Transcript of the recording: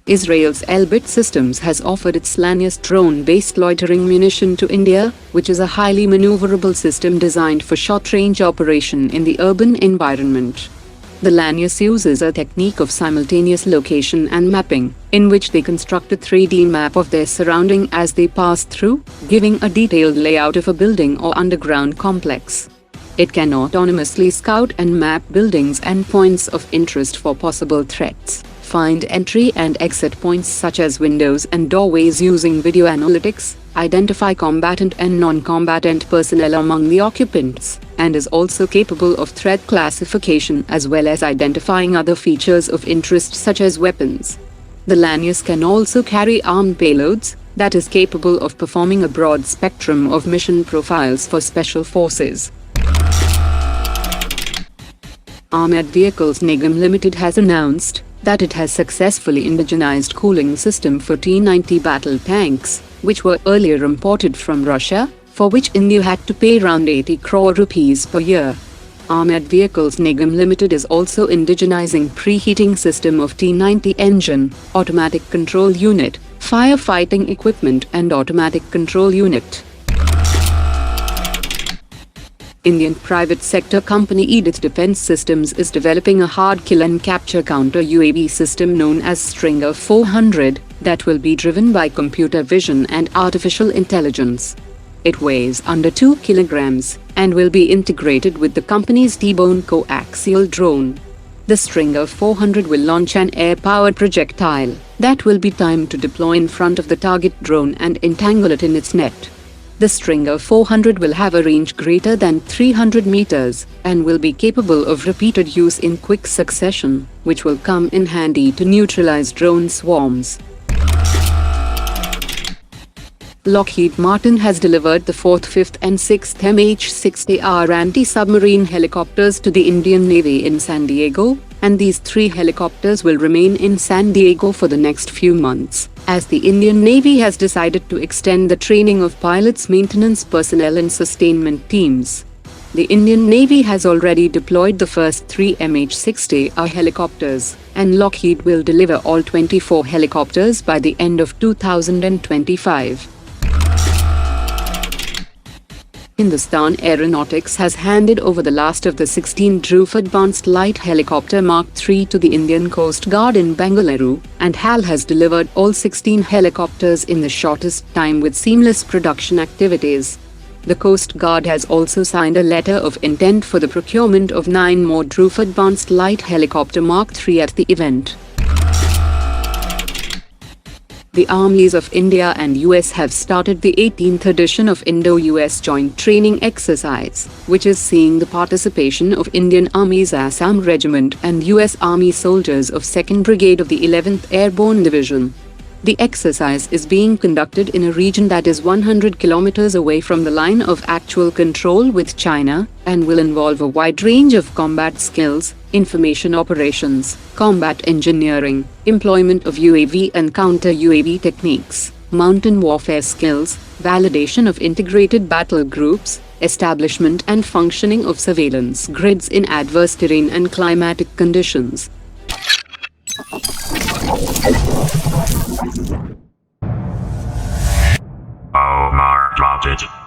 Israel's Elbit Systems has offered its LANIUS drone-based loitering munition to India, which is a highly maneuverable system designed for short-range operation in the urban environment. The LANIUS uses a technique of simultaneous location and mapping, in which they construct a 3D map of their surrounding as they pass through, giving a detailed layout of a building or underground complex. It can autonomously scout and map buildings and points of interest for possible threats, find entry and exit points such as windows and doorways using video analytics, identify combatant and non-combatant personnel among the occupants, and is also capable of threat classification as well as identifying other features of interest such as weapons. The LANIUS can also carry armed payloads, that is capable of performing a broad spectrum of mission profiles for special forces. Armored Vehicles Nigam Limited has announced that it has successfully indigenized cooling system for T90 battle tanks, which were earlier imported from Russia, for which India had to pay around 80 crore rupees per year. Armored Vehicles Nigam Limited is also indigenizing preheating system of T90 engine, automatic control unit, firefighting equipment and automatic control unit. Indian private sector company Edith Defense Systems is developing a hard kill and capture counter UAV system known as Stinger-400 that will be driven by computer vision and artificial intelligence. It weighs under 2 kilograms and will be integrated with the company's T-bone coaxial drone. The Stinger-400 will launch an air-powered projectile that will be timed to deploy in front of the target drone and entangle it in its net. The Stinger-400 will have a range greater than 300 meters and will be capable of repeated use in quick succession, which will come in handy to neutralize drone swarms. Lockheed Martin has delivered the 4th, 5th and 6th MH60R anti-submarine helicopters to the Indian Navy in San Diego, and these 3 helicopters will remain in San Diego for the next few months, as the Indian Navy has decided to extend the training of pilots, maintenance personnel and sustainment teams. The Indian Navy has already deployed the first 3 MH60R helicopters, and Lockheed will deliver all 24 helicopters by the end of 2025. Hindustan Aeronautics has handed over the last of the 16 Dhruv Advanced Light Helicopter Mark III to the Indian Coast Guard in Bengaluru, and HAL has delivered all 16 helicopters in the shortest time with seamless production activities. The Coast Guard has also signed a letter of intent for the procurement of 9 more Dhruv Advanced Light Helicopter Mark III at the event. The armies of India and US have started the 18th edition of IndoUS Joint Training Exercise, which is seeing the participation of Indian Army's Assam Regiment and US Army soldiers of 2nd Brigade of the 11th Airborne Division. The exercise is being conducted in a region that is 100 kilometers away from the line of actual control with China, and will involve a wide range of combat skills, information operations, combat engineering, employment of UAV and counter-UAV techniques, mountain warfare skills, validation of integrated battle groups, establishment and functioning of surveillance grids in adverse terrain and climatic conditions. Omar dropped it.